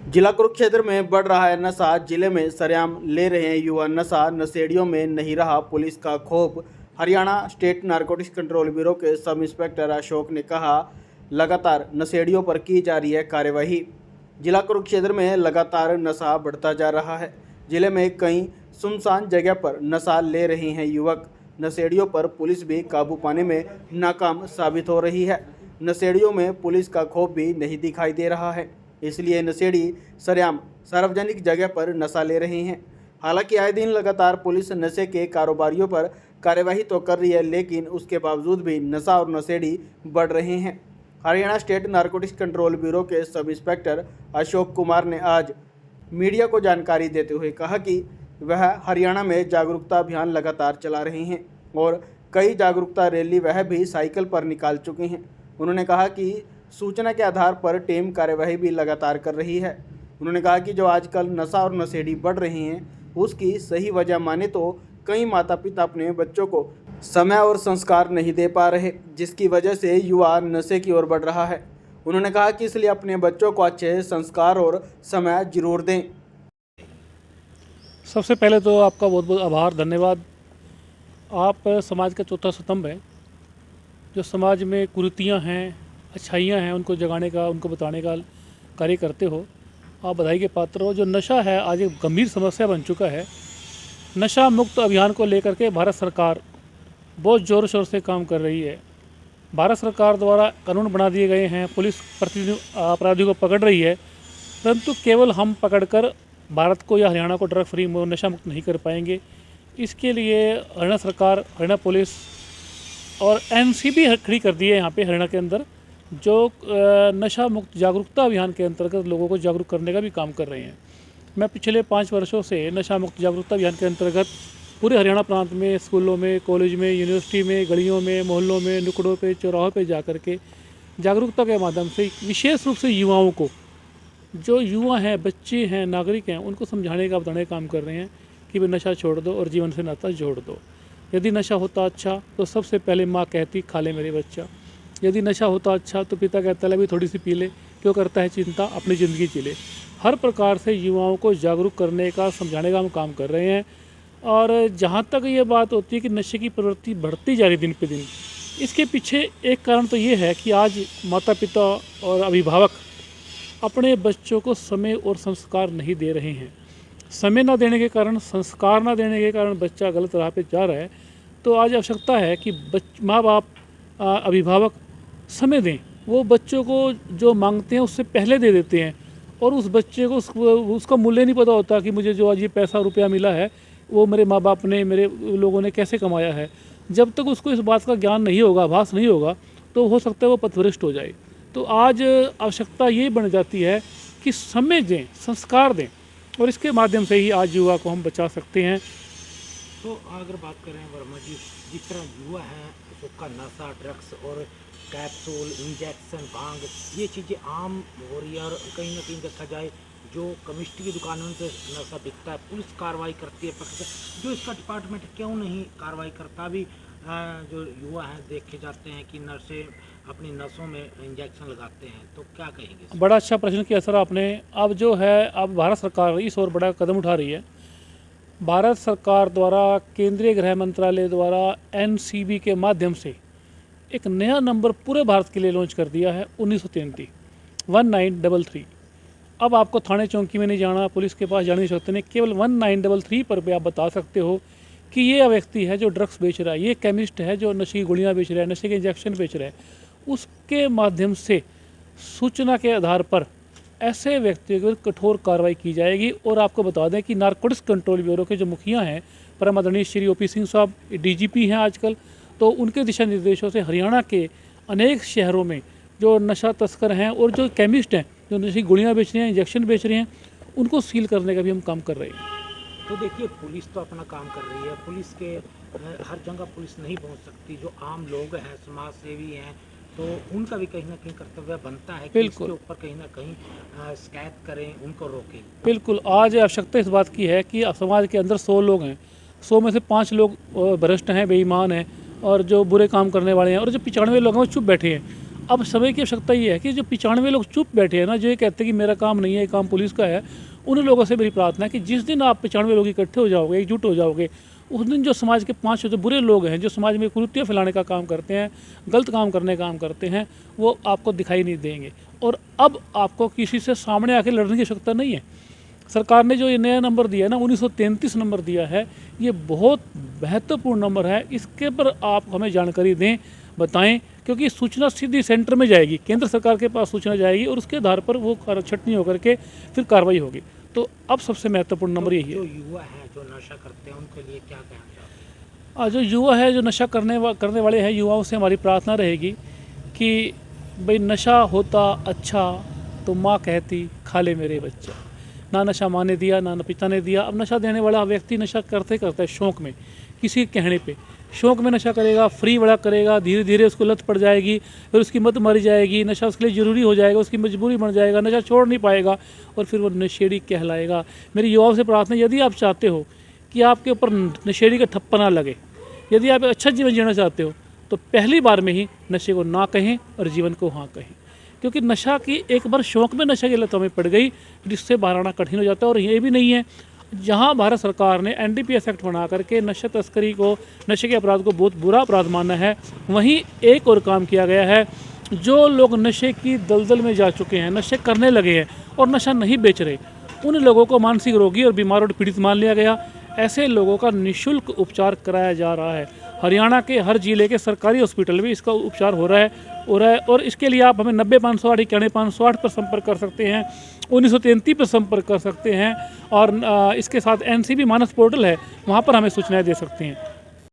जिला कुरुक्षेत्र में बढ़ रहा है नशा। जिले में सरेआम ले रहे हैं युवा नशा। नशेड़ियों में नहीं रहा पुलिस का खौफ। Haryana state narcotics control bureau के सब इंस्पेक्टर अशोक ने कहा, लगातार नशेड़ियों पर की जा रही है कार्यवाही। जिला कुरुक्षेत्र में लगातार नशा बढ़ता जा रहा है। जिले में कई सुनसान जगह पर नशा ले रहे हैं युवक। नशेड़ियों पर पुलिस भी काबू पाने में नाकाम साबित हो रही है। नशेड़ियों में पुलिस का खौफ भी नहीं दिखाई दे रहा है, इसलिए नशेड़ी सरेआम सार्वजनिक जगह पर नशा ले रहे हैं। हालांकि आए दिन लगातार पुलिस नशे के कारोबारियों पर कार्यवाही तो कर रही है, लेकिन उसके बावजूद भी नशा और नशेड़ी बढ़ रहे हैं। Haryana state narcotics control bureau के सब इंस्पेक्टर अशोक कुमार ने आज मीडिया को जानकारी देते हुए कहा कि वह हरियाणा में जागरूकता अभियान लगातार चला रहे हैं और कई जागरूकता रैली वह भी साइकिल पर निकाल चुके हैं। उन्होंने कहा कि सूचना के आधार पर टीम कार्यवाही भी लगातार कर रही है। उन्होंने कहा कि जो आजकल नशा और नशेड़ी बढ़ रहे हैं, उसकी सही वजह माने तो कई माता पिता अपने बच्चों को समय और संस्कार नहीं दे पा रहे, जिसकी वजह से युवा नशे की ओर बढ़ रहा है। उन्होंने कहा कि इसलिए अपने बच्चों को अच्छे संस्कार और समय जरूर दें। सबसे पहले तो आपका बहुत बहुत आभार, धन्यवाद। आप समाज का चौथा स्तंभ है। जो समाज में कुरीतियाँ हैं, अच्छाइयाँ हैं, उनको जगाने का, उनको बताने का कार्य करते हो। आप बधाई के पात्र हो। जो नशा है आज एक गंभीर समस्या बन चुका है। नशा मुक्त अभियान को लेकर के भारत सरकार बहुत ज़ोर शोर से काम कर रही है। भारत सरकार द्वारा कानून बना दिए गए हैं, पुलिस प्रतिदिन अपराधियों को पकड़ रही है, परंतु केवल हम पकड़कर भारत को या हरियाणा को ड्रग फ्री नशा मुक्त नहीं कर पाएंगे। इसके लिए हरियाणा सरकार, हरियाणा पुलिस और एनसीबी खड़ी कर दी है यहाँ पे हरियाणा के अंदर, जो नशा मुक्त जागरूकता अभियान के अंतर्गत लोगों को जागरूक करने का भी काम कर रहे हैं। मैं पिछले 5 वर्षों से नशा मुक्त जागरूकता अभियान के अंतर्गत पूरे हरियाणा प्रांत में स्कूलों में, कॉलेज में, यूनिवर्सिटी में, गलियों में, मोहल्लों में, नुकड़ों पे, चौराहों पे जा कर के जागरूकता के माध्यम से विशेष रूप से युवाओं को, जो युवा हैं, बच्चे हैं, नागरिक हैं, उनको समझाने का, बताने का काम कर रहे हैं कि वे नशा छोड़ दो और जीवन से नाता जोड़ दो। यदि नशा होता अच्छा तो सबसे पहले माँ कहती खा ले मेरे बच्चा। यदि नशा होता अच्छा तो पिता कहता है भी थोड़ी सी पी ले, क्यों करता है चिंता, अपनी ज़िंदगी जी ले। हर प्रकार से युवाओं को जागरूक करने का, समझाने का हम काम कर रहे हैं। और जहाँ तक ये बात होती है कि नशे की प्रवृत्ति बढ़ती जा रही दिन पे दिन, इसके पीछे एक कारण तो ये है कि आज माता पिता और अभिभावक अपने बच्चों को समय और संस्कार नहीं दे रहे हैं। समय ना देने के कारण, संस्कार ना देने के कारण बच्चा गलत राह पे जा रहा है। तो आज आवश्यकता है कि माँ बाप, अभिभावक समय दें। वो बच्चों को जो मांगते हैं उससे पहले दे देते हैं, और उस बच्चे को उसका मूल्य नहीं पता होता कि मुझे जो आज ये पैसा रुपया मिला है वो मेरे माँ बाप ने, मेरे लोगों ने कैसे कमाया है। जब तक उसको इस बात का ज्ञान नहीं होगा, आभास नहीं होगा, तो हो सकता है वो पथभ्रष्ट हो जाए। तो आज आवश्यकता ये बन जाती है कि समय दें, संस्कार दें, और इसके माध्यम से ही आज युवा को हम बचा सकते हैं। तो अगर बात करें वर्मा जी, जिस तरह युवा है उसका नशा, ड्रग्स और कैप्सूल, इंजेक्शन, भांग, ये चीज़ें आम हो रही है, और कहीं ना कहीं देखा जाए जो केमिस्ट्री की दुकानों से नशा बिकता है, पुलिस कार्रवाई करती है, पकड़ते। जो इसका डिपार्टमेंट क्यों नहीं कार्रवाई करता? भी जो युवा हैं देखे जाते हैं कि नशे, अपनी नसों में इंजेक्शन लगाते हैं, तो क्या कहेंगे? बड़ा अच्छा प्रश्न किया सर आपने। अब जो है, अब भारत सरकार इस ओर बड़ा कदम उठा रही है। भारत सरकार द्वारा, केंद्रीय गृह मंत्रालय द्वारा एनसीबी के माध्यम से एक नया नंबर पूरे भारत के लिए लॉन्च कर दिया है, 1933 1933। अब आपको थाने चौकी में नहीं जाना, पुलिस के पास जाने की जरूरत नहीं। केवल 1933 पर भी आप बता सकते हो कि ये व्यक्ति है जो ड्रग्स बेच रहा है, ये केमिस्ट है जो नशे की गोलियाँ बेच रहा है, नशे के इंजेक्शन बेच रहा है। उसके माध्यम से सूचना के आधार पर ऐसे व्यक्तियों पर कठोर कार्रवाई की जाएगी। और आपको बता दें कि नारकोटिक्स कंट्रोल ब्यूरो के जो मुखिया हैं, परम आदरणीय श्री ओपी सिंह साहब, डीजीपी हैं आजकल, तो उनके दिशा निर्देशों से हरियाणा के अनेक शहरों में जो नशा तस्कर हैं और जो केमिस्ट हैं, जो नशे की गोलियाँ बेच रहे हैं, इंजेक्शन बेच रहे हैं, उनको सील करने का भी हम काम कर रहे हैं। तो देखिए, पुलिस तो अपना काम कर रही है, पुलिस के हर जगह पुलिस नहीं पहुंच सकती। जो आम लोग हैं, समाज सेवी हैं, तो उनका भी कहीं ना कहीं कर्तव्य बनता है कि इसके ऊपर कहीं ना कहीं शिकायत करें, उनको रोकें। बिल्कुल, आज आवश्यकता इस बात की है कि समाज के अंदर 100 लोग हैं, 100 में से 5 लोग भ्रष्ट हैं, बेईमान हैं, और जो बुरे काम करने वाले हैं, और जो 95 लोग हैं वो चुप बैठे हैं। अब समय की आवश्यकता ये है कि जो 95 लोग चुप बैठे हैं ना, जो ये कहते हैं कि मेरा काम नहीं है, ये काम पुलिस का है, उन लोगों से मेरी प्रार्थना है कि जिस दिन आप 95 लोग इकट्ठे हो जाओगे, एकजुट हो जाओगे, उस दिन जो समाज के 5 जो बुरे लोग हैं, जो समाज में कुरीतियाँ फैलाने का काम करते हैं, गलत काम करने का काम करते हैं, वो आपको दिखाई नहीं देंगे। और अब आपको किसी से सामने आके लड़ने की आवश्यकता नहीं है। सरकार ने जो ये नया नंबर दिया है ना, 1933 नंबर दिया है, ये बहुत महत्वपूर्ण नंबर है। इसके पर आप हमें जानकारी दें, बताएं, क्योंकि सूचना सीधी सेंटर में जाएगी, केंद्र सरकार के पास सूचना जाएगी और उसके आधार पर वो छटनी होकर के फिर कार्रवाई होगी। तो अब सबसे महत्वपूर्ण नंबर यही है। जो युवा हैं जो नशा करते हैं उनके लिए क्या कहना चाहते हैं? जो युवा है, जो नशा करने वाले हैं, युवाओं से हमारी प्रार्थना रहेगी कि भाई नशा होता अच्छा तो माँ कहती खा ले मेरे बच्चा। ना नशा माँ ने दिया, ना पिता ने दिया। अब नशा देने वाला व्यक्ति नशा करते करता है शौक़ में, किसी के कहने पे शौक़ में नशा करेगा, फ्री बड़ा करेगा, धीरे धीरे उसको लत पड़ जाएगी, फिर उसकी मत मारी जाएगी, नशा उसके लिए ज़रूरी हो जाएगा, उसकी मजबूरी बन जाएगा, नशा छोड़ नहीं पाएगा और फिर वो नशेड़ी कहलाएगा। मेरी युवाओं से प्रार्थना, यदि आप चाहते हो कि आपके ऊपर नशेड़ी का ठप्पा ना लगे, यदि आप अच्छा जीवन जीना चाहते हो, तो पहली बार में ही नशे को ना कहें और जीवन को हाँ कहें। क्योंकि नशा की एक बार शौक़ में नशा की लत हमें पड़ गई, जिससे बाहर आना कठिन हो जाता है। और ये भी नहीं है, जहाँ भारत सरकार ने NDPS एक्ट बना करके नशा तस्करी को, नशे के अपराध को बहुत बुरा अपराध माना है, वहीं एक और काम किया गया है। जो लोग नशे की दलदल में जा चुके हैं, नशे करने लगे हैं और नशा नहीं बेच रहे, उन लोगों को मानसिक रोगी और बीमार और पीड़ित मान लिया गया। ऐसे लोगों का निःशुल्क उपचार कराया जा रहा है। हरियाणा के हर जिले के सरकारी हॉस्पिटल में इसका उपचार हो रहा है और इसके लिए आप हमें 90-508 91-508 पर संपर्क कर सकते हैं, 1933 पर संपर्क कर सकते हैं और इसके साथ NCB मानस पोर्टल है, वहाँ पर हमें सूचनाएं दे सकते हैं।